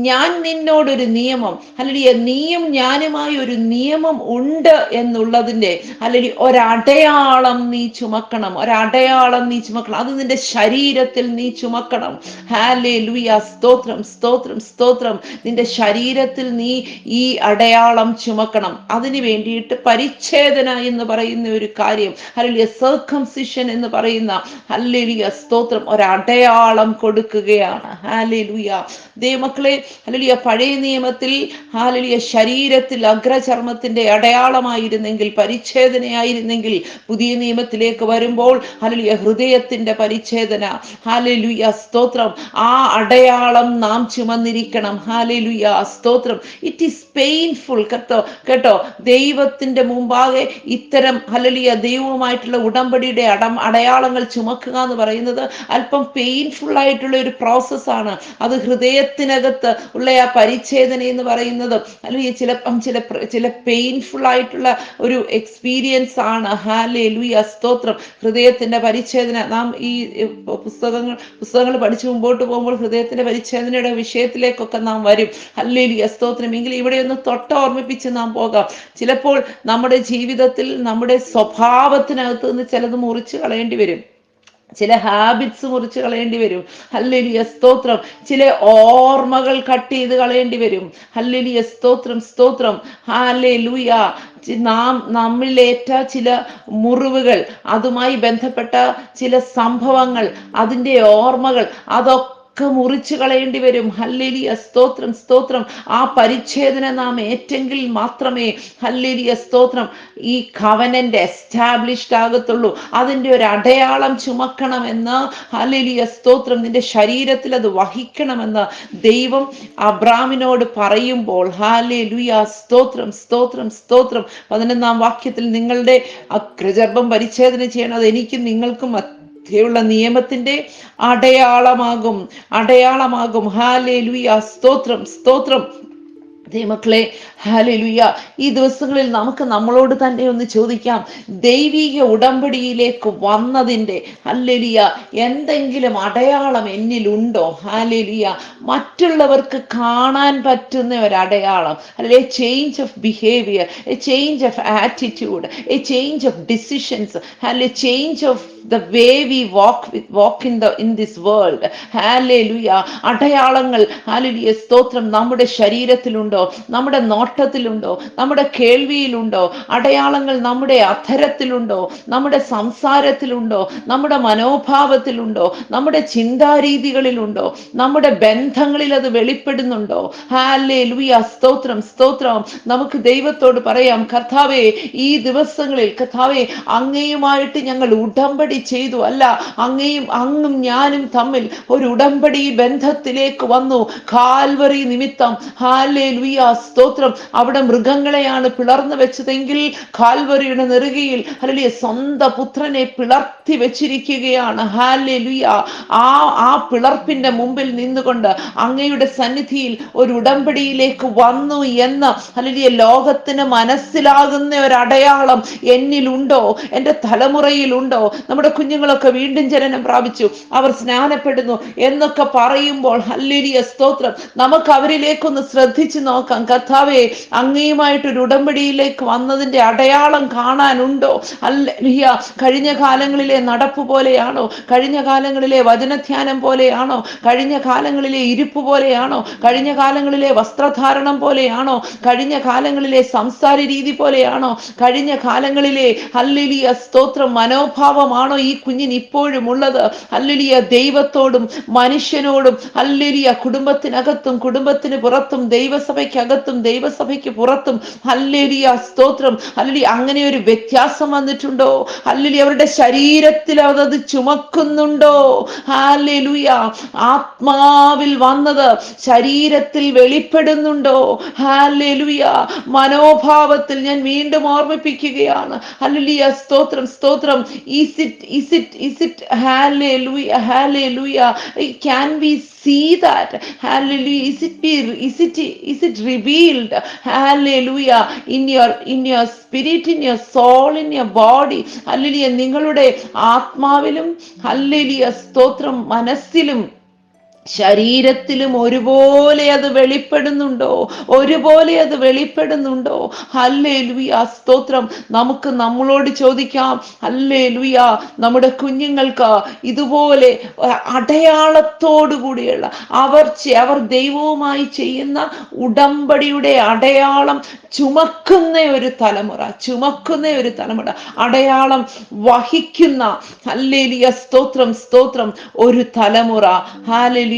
ഞാൻ നിന്നോടൊരു നിയമം, ഹല്ലേലൂയ, നീയും ഞാനുമായി ഒരു നിയമം ഉണ്ട് എന്നുള്ളതിന്റെ ഹല്ലേലൂയ ഒരടയാളം നീ ചുമക്കണം. ഒരടയാളം നീ ചുമക്കണം. അത് നിന്റെ ശരീരത്തിൽ നീ ചുമക്കണം. ഹല്ലേലൂയ, സ്തോത്രം, സ്തോത്രം, സ്തോത്രം. നിന്റെ ശരീരത്തിൽ നീ ഈ അടയാളം ചുമക്കണം. അതിനു വേണ്ടിയിട്ട് പരിച്ഛേദന എന്ന് പറയുന്ന ഒരു കാര്യം, ഹല്ലേലൂയ, സർക്കംസിഷൻ എന്ന് പറയുന്ന ഹല്ലേലൂയ, സ്തോത്രം, ഒരടയാളം കൊടുക്കുകയാണ്. ഹല്ലേലൂയ, ദൈവമക്കളെ, ഹല്ലേലൂയ, പഴയ നിയമത്തിൽ ഹല്ലേലൂയ ശരീരത്തിൽ അഗ്രചർമ്മത്തിന്റെ അടയാളമായിരുന്നെങ്കിൽ, പരിച്ഛേദനയായിരുന്നെങ്കിൽ, പുതിയ നിയമത്തിലേക്ക് വരുമ്പോൾ ഹല്ലേലൂയ ഹൃദയത്തിന്റെ പരിച്ഛേദന. ഹല്ലേലൂയ, സ്തോത്രം, ആ അടയാളം നാം ചുമന്നിരിക്കണം. ഹല്ലേലൂയ, സ്തോത്രം. It is painful. കേട്ടോ, ദൈവത്തിന്റെ മുമ്പാകെ ഇത്തരം ഹല്ലേലൂയ ദൈവവുമായിട്ടുള്ള ഉടമ്പടിയുടെ അടയാളങ്ങൾ ചുമക്കുക എന്ന് പറയുന്നത് അല്പം പെയിൻഫുൾ ആയിട്ടുള്ള ഒരു പ്രോസസ്സാണ്. അത് ഹൃദയത്തിനകത്ത് ഉള്ള ആ പരിച്ഛേദന എന്ന് പറയുന്നത് അല്ലെങ്കിൽ ചിലപ്പം ചില പെയിൻഫുൾ ആയിട്ടുള്ള ഒരു എക്സ്പീരിയൻസ് ആണ്. ഹല്ലേലൂയ, സ്തോത്രം. ഹൃദയത്തിന്റെ പരിച്ഛേദന നാം ഈ പുസ്തകങ്ങൾ പഠിച്ചു മുമ്പോട്ട് പോകുമ്പോൾ ഹൃദയത്തിന്റെ പരിച്ഛേദനയുടെ വിഷയത്തിലേക്കൊക്കെ നാം വരും. ഹല്ലേലൂയ, സ്തോത്രം. എങ്കിലും ഇവിടെ ഒന്ന് ഓർമ്മിപ്പിച്ച് നാം പോകാം. ചിലപ്പോൾ നമ്മുടെ ജീവിതത്തിൽ നമ്മുടെ സ്വഭാവത്തിനകത്ത് നിന്ന് ചിലത് മുറിച്ച് കളയേണ്ടി വരും. ചില ഹാബിറ്റ്സ് മുറിച്ച് കളയേണ്ടി വരും. ഹല്ലേലൂയ, സ്തോത്രം. ചില ഓർമ്മകൾ കട്ട് ചെയ്ത് കളയേണ്ടി വരും. ഹല്ലേലൂയ, സ്തോത്രം, സ്തോത്രം. ഹല്ലേലൂയ, നമ്മിലേറ്റ ചില മുറിവുകൾ, അതുമായി ബന്ധപ്പെട്ട ചില സംഭവങ്ങൾ, അതിൻ്റെ ഓർമ്മകൾ, അതൊക്കെ അതൊക്കെ മുറിച്ചു കളയേണ്ടി വരും. ഹല്ലേലൂയ, സ്തോത്രം സ്തോത്രം. ആ പരിച്ഛേദന നാം ഏറ്റെങ്കിൽ മാത്രമേ ഹല്ലേലൂയ സ്തോത്രം ഈ കവനന്റ് എസ്റ്റാബ്ലിഷ്ഡ് ആകത്തുള്ളൂ. അതിൻ്റെ ഒരു അടയാളം ചുമക്കണമെന്ന് ഹല്ലേലൂയ സ്തോത്രം, നിന്റെ ശരീരത്തിൽ അത് വഹിക്കണമെന്ന് ദൈവം അബ്രാമിനോട് പറയുമ്പോൾ ഹല്ലേലൂയ സ്തോത്രം സ്തോത്രം സ്തോത്രം. 11-ാം വാക്യത്തിൽ നിങ്ങളുടെ അഗ്രഗർഭം പരിച്ഛേദന ചെയ്യണം, അത് എനിക്കും നിങ്ങൾക്കും യുള്ള നിയമത്തിന്റെ അടയാളമാകും, അടയാളമാകും. ഹല്ലേലൂയ സ്തോത്രം സ്തോത്രം. ദൈവമക്കളെ, ഹല്ലേലൂയ, ഈ ദിവസങ്ങളിൽ നമുക്ക് നമ്മളോട് തന്നെ ഒന്ന് ചോദിക്കാം, ദൈവിക ഉടമ്പടിയിലേക്ക് വന്നതിൻ്റെ ഹല്ലേലൂയ എന്തെങ്കിലും അടയാളം എന്നിലുണ്ടോ? ഹല്ലേലൂയ, മറ്റുള്ളവർക്ക് കാണാൻ പറ്റുന്ന ഒരു അടയാളം, അല്ലെ change of behaviour, a change of attitude, a change of decisions, അല്ലെ change of the way we walk in this world. Hallelujah. അടയാളങ്ങൾ ഹല്ലേലൂയ സ്തോത്രം നമ്മുടെ ശരീരത്തിലുണ്ടോ, നമ്മുടെ നോട്ടത്തിലുണ്ടോ, നമ്മുടെ കേൾവിയിലുണ്ടോ? അടയാളങ്ങൾ നമ്മുടെ അധരത്തിലുണ്ടോ, നമ്മുടെ സംസാരത്തിലുണ്ടോ, നമ്മുടെ മനോഭാവത്തിലുണ്ടോ, നമ്മുടെ ചിന്താരീതികളിലുണ്ടോ, നമ്മുടെ ബന്ധങ്ങളിൽ അത് വെളിപ്പെടുന്നുണ്ടോ? ഹല്ലേലൂയ സ്തോത്രം സ്തോത്രം. നമുക്ക് ദൈവത്തോട് പറയാം, കർത്താവേ, ഈ ദിവസങ്ങളിൽ കർത്താവേ, അങ്ങയുമായിട്ട് ഞങ്ങൾ ഉടമ്പടി ചെയ്തു, അല്ല അങ്ങും ഞാനും തമ്മിൽ ഒരു ഉടമ്പടി ബന്ധത്തിലേക്ക് വന്നു. കാൽവറി നിമിത്തം ഹല്ലേലൂയ സ്തോത്രം, അവിടെ മൃഗങ്ങളെയാണ് പിളർന്നു വെച്ചതെങ്കിൽ കാൽവറിയുടെ നെറുകയിൽ ഹല്ലേലൂയ സ്വന്തം പുത്രനെ പിളർത്തി വെച്ചിരിക്കുകയാണ്. ഹല്ലേലൂയ, ആ പിളർപ്പിന്റെ മുമ്പിൽ നിന്നുകൊണ്ട് അങ്ങയുടെ സന്നിധിയിൽ ഒരു ഉടമ്പടിയിലേക്ക് വന്നു എന്ന് ഹല്ലേലൂയ ലോകത്തിന് മനസ്സിലാകുന്ന ഒരു അടയാളം എന്നിലുണ്ടോ, എൻ്റെ തലമുറയിലുണ്ടോ? നമ്മുടെ കുഞ്ഞുങ്ങളൊക്കെ വീണ്ടും ജനനം പ്രാപിച്ചു, അവർ സ്നാനപ്പെടുന്നു എന്നൊക്കെ പറയുമ്പോൾ ഹല്ലേലൂയ സ്തോത്രം, നമുക്ക് അവരിലേക്കൊന്ന് ശ്രദ്ധിച്ചു നോക്കാം. കർത്താവേ, അങ്ങയുമായിട്ടൊരു ഉടമ്പടിയിലേക്ക് വന്നതിന്റെ അടയാളം കാണാനുണ്ടോ? ഹല്ലേലൂയ. കഴിഞ്ഞ കാലങ്ങളിലെ നടപ്പ് പോലെയാണോ? കഴിഞ്ഞ കാലങ്ങളിലെ വചനധ്യാനം പോലെയാണോ? കഴിഞ്ഞ കാലങ്ങളിലെ ഇരിപ്പ് പോലെയാണോ? കഴിഞ്ഞ കാലങ്ങളിലെ വസ്ത്രധാരണം പോലെയാണോ? കഴിഞ്ഞ കാലങ്ങളിലെ സംസാര രീതി പോലെയാണോ? കഴിഞ്ഞ കാലങ്ങളിലെ ഹല്ലേലൂയ സ്തോത്രം മനോഭാവമാണോ ഈ കുഞ്ഞിന് ഇപ്പോഴും ഉള്ളത്? ഹല്ലേലൂയ, ദൈവത്തോടും മനുഷ്യനോടും ഹല്ലേലൂയ, കുടുംബത്തിനകത്തും കുടുംബത്തിന് പുറത്തും, ദൈവസഭയ്ക്കകത്തും ദൈവസഭയ്ക്ക് പുറത്തും ഹല്ലേലൂയ സ്തോത്രം, ഹല്ലേലൂയ, അങ്ങനെ ഒരു വ്യത്യാസം വന്നിട്ടുണ്ടോ? ഹല്ലേലൂയ, അവരുടെ ശരീരത്തിൽ അത് ചുമക്കുന്നുണ്ടോ? ഹല്ലേലൂയ, ആത്മാവിൽ വന്നത് ശരീരത്തിൽ വെളിപ്പെടുന്നുണ്ടോ? ഹല്ലേലൂയ, മനോഭാവത്തിൽ ഞാൻ വീണ്ടും ഓർമ്മിപ്പിക്കുകയാണ്. ഹല്ലേലൂയ സ്തോത്രം സ്തോത്രം. Is it hallelujah, hallelujah, can we see that? Hallelujah, is it revealed? Hallelujah, in your spirit, in your soul, in your body. Hallelujah, നിങ്ങളുടെ ആത്മാവിലും ഹല്ലേലൂയ സ്തോത്രം മനസ്സിലും ശരീരത്തിലും ഒരുപോലെ അത് വെളിപ്പെടുന്നുണ്ടോ? ഒരുപോലെ അത് വെളിപ്പെടുന്നുണ്ടോ? ഹല്ലേലൂയ സ്തോത്രം. നമുക്ക് നമ്മളോട് ചോദിക്കാം, ഹല്ലേലൂയ, നമ്മുടെ കുഞ്ഞുങ്ങൾക്ക് ഇതുപോലെ അടയാളത്തോടു കൂടിയുള്ള അവർ ദൈവവുമായി ചെയ്യുന്ന ഉടമ്പടിയുടെ അടയാളം ചുമക്കുന്ന ഒരു തലമുറ, അടയാളം വഹിക്കുന്ന ഹല്ലേലൂയ സ്തോത്രം സ്തോത്രം ഒരു തലമുറ. ഹല്ലേലൂയ,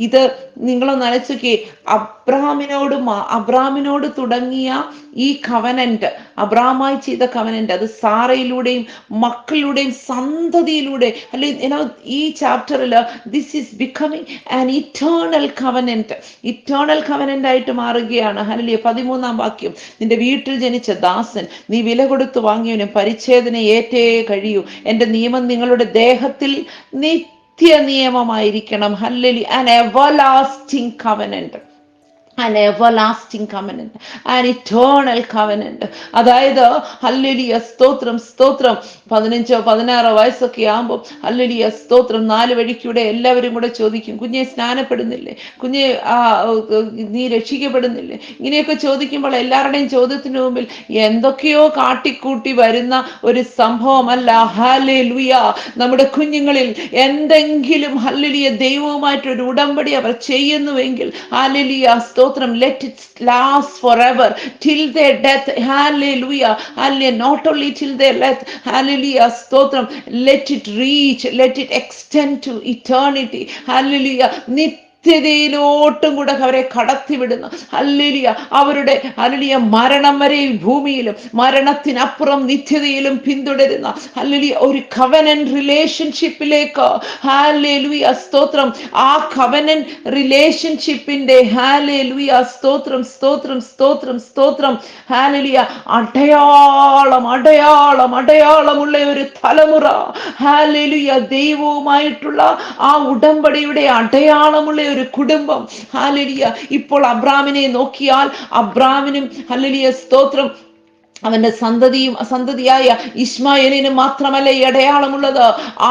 ഇത് നിങ്ങളൊന്ന് അലച്ചൊക്കെ, അബ്രാമിനോട് തുടങ്ങിയ ഈ കവനന്റ്, അബ്രാമായി ചെയ്ത കവനന്റ്, അത് സാറയിലൂടെയും മക്കളിലൂടെയും സന്തതിയിലൂടെ, അല്ലെങ്കിൽ ഈ ചാപ്റ്ററിൽ this is becoming an eternal covenant ആയിട്ട് മാറുകയാണ്. ഹല്ലേലൂയ. 13-ാം വാക്യം, നിന്റെ വീട്ടിൽ ജനിച്ച ദാസൻ, നീ വില കൊടുത്തു വാങ്ങിയവനും പരിച്ഛേദന ഏറ്റേ കഴിയൂ. എൻ്റെ നിയമം നിങ്ങളുടെ ദേഹത്തിൽ നിയമമായിരിക്കണം. ഹല്ലേലൂയ, an everlasting covenant, an eternal covenant. അതായത് ഹല്ലേലൂയ സ്തോത്രം സ്തോത്രം, 15-16 വയസ്സൊക്കെ ആകുമ്പോൾ ഹല്ലേലൂയ സ്തോത്രം, 4 വഴിക്കൂടെ എല്ലാവരും കൂടെ ചോദിക്കും, കുഞ്ഞെ സ്നാനപ്പെടുന്നില്ലേ, കുഞ്ഞെ നീ രക്ഷിക്കപ്പെടുന്നില്ലേ? ഇങ്ങനെയൊക്കെ ചോദിക്കുമ്പോൾ എല്ലാവരുടെയും ചോദ്യത്തിന് മുമ്പിൽ എന്തൊക്കെയോ കാട്ടിക്കൂട്ടി വരുന്ന ഒരു സംഭവമല്ല. ഹല്ലേലൂയ, നമ്മുടെ കുഞ്ഞുങ്ങളിൽ എന്തെങ്കിലും ഹല്ലേലൂയ ദൈവവുമായിട്ടൊരു ഉടമ്പടി അവർ ചെയ്യുന്നുവെങ്കിൽ ഹല്ലേലൂയ സ്തോത്രം സ്തോത്രം. Let it last for ever till their death. Hallelujah. Hallelujah. Not only till their death. Hallelujah. Stotram. Let it reach. Let it extend to eternity. Hallelujah. നിത്യതയിലോട്ടും കൂടെ അവരെ കടത്തിവിടുന്ന ഹല്ലേലൂയ അവരുടെ ഹല്ലേലൂയ മരണം വരെ ഭൂമിയിലും മരണത്തിനപ്പുറം നിത്യതയിലും പിന്തുടരുന്ന ഹല്ലേലൂയ ഒരു കവനന്റ് റിലേഷൻഷിപ്പിലേക്ക് ഹല്ലേലൂയ സ്തോത്രം. ആ കവനന്റ് റിലേഷൻഷിപ്പിന്റെ ഹല്ലേലൂയ സ്തോത്രം സ്തോത്രം സ്തോത്രം സ്തോത്രം ഹല്ലേലൂയ അടയാളമുള്ള ഒരു തലമുറ ഹല്ലേലൂയ ദൈവവുമായിട്ടുള്ള ആ ഉടമ്പടിയുടെ അടയാളമുള്ള ഒരു കുടുംബം ഹല്ലേലൂയ. ഇപ്പോൾ അബ്രാമിനെ നോക്കിയാൽ അബ്രാമിനും ഹല്ലേലൂയ സ്തോത്രം അവന്റെ സന്തതിയായ ഇസ്മായേലിന് മാത്രമല്ല ഈ അടയാളമുള്ളത്,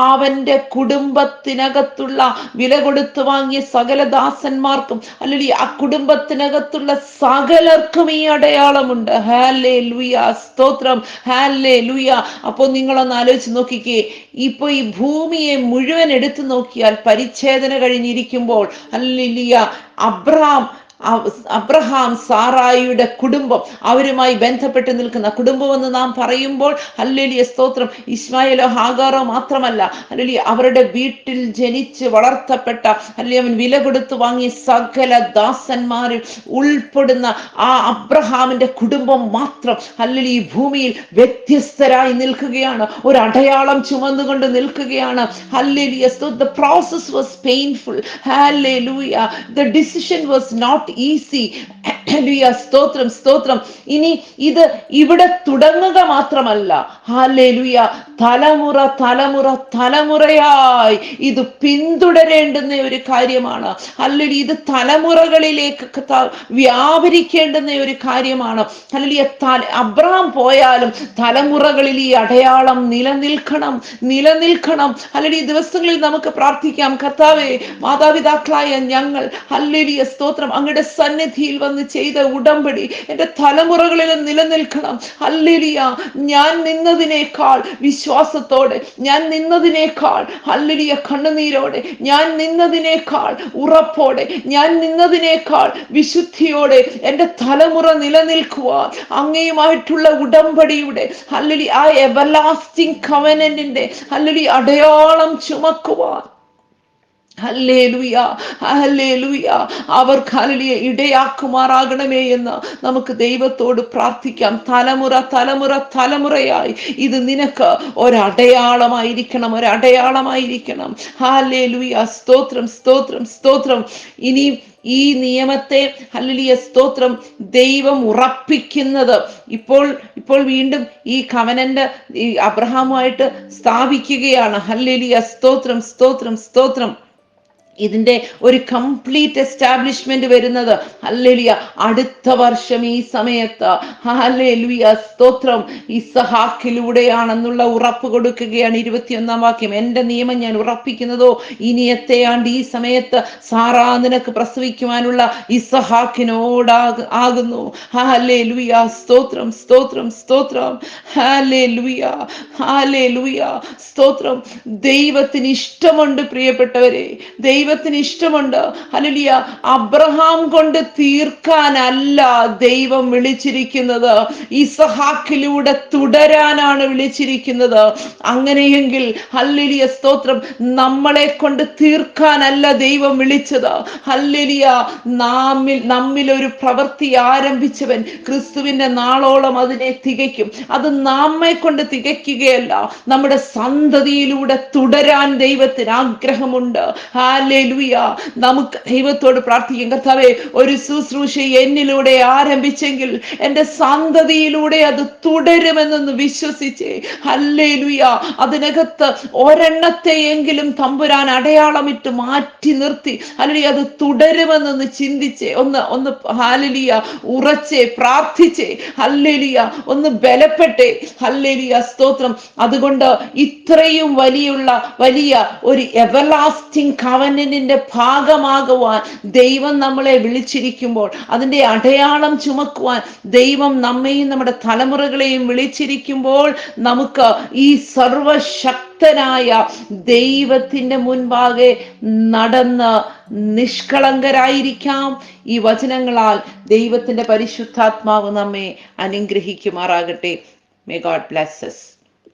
അവന്റെ കുടുംബത്തിനകത്തുള്ള വില കൊടുത്തു വാങ്ങിയ സകല ദാസന്മാർക്കും അല്ലെങ്കിൽ ആ കുടുംബത്തിനകത്തുള്ള സകലർക്കും ഈ അടയാളമുണ്ട്. ഹല്ലേലൂയ സ്തോത്രം ഹല്ലേലൂയ. അപ്പോൾ നിങ്ങളൊന്ന് ആലോചിച്ച് നോക്കിക്കേ, ഇപ്പൊ ഈ ഭൂമിയെ മുഴുവൻ എടുത്തു നോക്കിയാൽ പരിച്ഛേദന കഴിഞ്ഞിരിക്കുമ്പോൾ ഹല്ലേലൂയ അബ്രഹാം സാറായിയുടെ കുടുംബം, അവരുമായി ബന്ധപ്പെട്ട് നിൽക്കുന്ന കുടുംബം എന്ന് നാം പറയുമ്പോൾ ഹല്ലേലൂയ സ്തോത്രം ഇസ്മായേലോ ഹാഗാറോ മാത്രമല്ല, ഹല്ലേലൂയ അവരുടെ വീട്ടിൽ ജനിച്ച് വളർത്തപ്പെട്ട ഹല്ലേലൂയ അവൻ വില കൊടുത്തു വാങ്ങിയ സകല ദാസന്മാരിൽ ഉൾപ്പെടുന്ന ആ അബ്രഹാമിന്റെ കുടുംബം മാത്രം ഹല്ലേലൂയ ഈ ഭൂമിയിൽ വ്യത്യസ്തരായി നിൽക്കുകയാണ്, ഒരു അടയാളം ചുമന്നുകൊണ്ട് നിൽക്കുകയാണ്. ഹല്ലേലൂയ സ്തോത്രം. The process was painful. Hallelujah. The decision was not easy. Hallelujah സ്തോത്രം സ്തോത്രം. ഇനി ഇത് ഇവിടെ തുടങ്ങുക മാത്രമല്ല, ഹല്ലേലൂയ തലമുറ തലമുറ തലമുറയായി ഇത് പിന്തുടരേണ്ടുന്ന ഒരു കാര്യമാണ്. ഹല്ലേലൂയ ഇത് തലമുറകളിലേക്ക് വ്യാപരിക്കേണ്ടുന്ന ഒരു കാര്യമാണ്. ഹല്ലേലൂയ അബ്രഹാം പോയാലും തലമുറകളിൽ ഈ അടയാളം നിലനിൽക്കണം. ഹല്ലേലൂയ ദിവസങ്ങളിൽ നമുക്ക് പ്രാർത്ഥിക്കാം, കർത്താവേ മാതാപിതാക്കളായ ഞങ്ങൾ ഹല്ലേലൂയ സ്തോത്രം അങ്ങയുടെ സന്നിധിയിൽ വന്ന് ചെയ്ത ഉടമ്പടി എന്റെ തലമുറകളിലും നിലനിൽക്കണം. ഹല്ലേലൂയ ഞാൻ നിന്നതിനേക്കാൾ വിശ്വാസത്തോടെ, ഞാൻ നിന്നതിനേക്കാൾ ഹല്ലേലൂയ കണ്ണുനീരോടെ, ഞാൻ നിന്നതിനേക്കാൾ ഉറപ്പോടെ, ഞാൻ നിന്നതിനേക്കാൾ വിശുദ്ധിയോടെ എന്റെ തലമുറ നിലനിൽക്കുവാൻ അങ്ങയുമായിട്ടുള്ള ഉടമ്പടിയുടെ ഹല്ലേലൂയ ആ എവർലാസ്റ്റിംഗ് കവനന്റിന്റെ ഹല്ലേലൂയ അടയാളം ചുമക്കുവാൻ ഹല്ലേലൂയ ഹല്ലേലൂയ അവർക്ക് ഹല്ലേലൂയ ഇടയാക്കുമാറാകണമേ എന്ന് നമുക്ക് ദൈവത്തോട് പ്രാർത്ഥിക്കാം. തലമുറയായി ഇത് നിനക്ക് ഒരടയാളമായിരിക്കണം. ഹല്ലേലൂയ സ്തോത്രം സ്തോത്രം സ്തോത്രം. ഇനി ഈ നിയമത്തെ ഹല്ലേലൂയ സ്തോത്രം ദൈവം ഉറപ്പിക്കുന്നത് ഇപ്പോൾ വീണ്ടും ഈ കവനന്റ് ഈ അബ്രഹാമുമായിട്ട് സ്ഥാപിക്കുകയാണ്. ഹല്ലേലൂയ സ്തോത്രം സ്തോത്രം സ്തോത്രം. ഇതിന്റെ ഒരു കംപ്ലീറ്റ് എസ്റ്റാബ്ലിഷ്മെന്റ് വരുന്നത് ഹല്ലേലൂയ അടുത്ത വർഷം ഈ സമയത്ത് ഹല്ലേലൂയ സ്തോത്രം ഇസഹാക്കിലൂടെയാണെന്നുള്ള ഉറപ്പ് കൊടുക്കുകയാണ്. 21-ാം വാക്യം, എന്റെ നിയമം ഞാൻ ഉറപ്പിക്കുന്നതോ ഇനിയത്തെ ആണ്ട് ഈ സമയത്ത് സാറാ നിനക്ക് പ്രസവിക്കുവാനുള്ള ഇസഹാക്കിനോടാകുന്നു. ഹല്ലേലൂയ സ്തോത്രം സ്തോത്രം സ്തോത്രം ഹല്ലേലൂയ ഹല്ലേലൂയ സ്തോത്രം. ദൈവത്തിന് ഇഷ്ടമുണ്ട് പ്രിയപ്പെട്ടവരെ, ദൈവത്തിന് ഇഷ്ടമുണ്ട്. ഹല്ലേലൂയ അബ്രഹാം കൊണ്ട് തീർക്കാനല്ല ദൈവം വിളിച്ചിരിക്കുന്നത്, ഇസഹാക്കിലൂടെ തുടരാനാണ് വിളിച്ചിരിക്കുന്നത്. അങ്ങനെയെങ്കിൽ ഹല്ലേലൂയ സ്തോത്രം നമ്മളെ കൊണ്ട് തീർക്കാനല്ല ദൈവം വിളിച്ചത്. ഹല്ലേലൂയ നമ്മിൽ ഒരു പ്രവൃത്തി ആരംഭിച്ചവൻ ക്രിസ്തുവിന്റെ നാളോളം അതിനെ തികയ്ക്കും. അത് നമ്മെ കൊണ്ട് തികയ്ക്കുകയല്ല, നമ്മുടെ സന്തതിയിലൂടെ തുടരാൻ ദൈവത്തിന് ആഗ്രഹമുണ്ട്. ഹല്ലേലൂയ നമുക്ക് ദൈവത്തോട് പ്രാർത്ഥിക്കാം, കർത്താവേ ഒരു ശുശ്രൂഷ എന്നിലൂടെ ആരംഭിച്ചെങ്കിൽ എന്റെ സന്തതിയിലൂടെ അത് തുടരുമെന്നൊന്ന് വിശ്വസിച്ചേ. ഹല്ലേലൂയ അതിനകത്ത് ഒരെണ്ണത്തെയെങ്കിലും തമ്പുരാൻ അടയാളമിട്ട് മാറ്റി നിർത്തി ഹല്ലേലൂയ അത് തുടരുമെന്നൊന്ന് ചിന്തിച്ചേ, ഒന്ന് ഹല്ലേലൂയ ഉറച്ചേ, പ്രാർത്ഥിച്ചേ, ഹല്ലേലൂയ ഒന്ന് ബലപ്പെട്ടെ. ഹല്ലേലൂയ സ്തോത്രം. അതുകൊണ്ട് ഇത്രയും വലിയ ഒരു എവർലാസ്റ്റിംഗ് കവനന്റിന്റെ ഭാഗമാകുവാൻ ദൈവം നമ്മളെ വിളിച്ചിരിക്കുമ്പോൾ, അതിന്റെ അടയാളം ചുമക്കുവാൻ ദൈവം നമ്മെയും നമ്മുടെ തലമുറകളെയും വിളിച്ചിരിക്കുമ്പോൾ, നമുക്ക് ഈ സർവശക്തനായ ശക്തനായ ദൈവത്തിന്റെ മുൻപാകെ നടന്ന് നിഷ്കളങ്കരായിരിക്കാം. ഈ വചനങ്ങളാൽ ദൈവത്തിന്റെ പരിശുദ്ധാത്മാവ് നമ്മെ അനുഗ്രഹിക്കുമാറാകട്ടെ. May God bless us.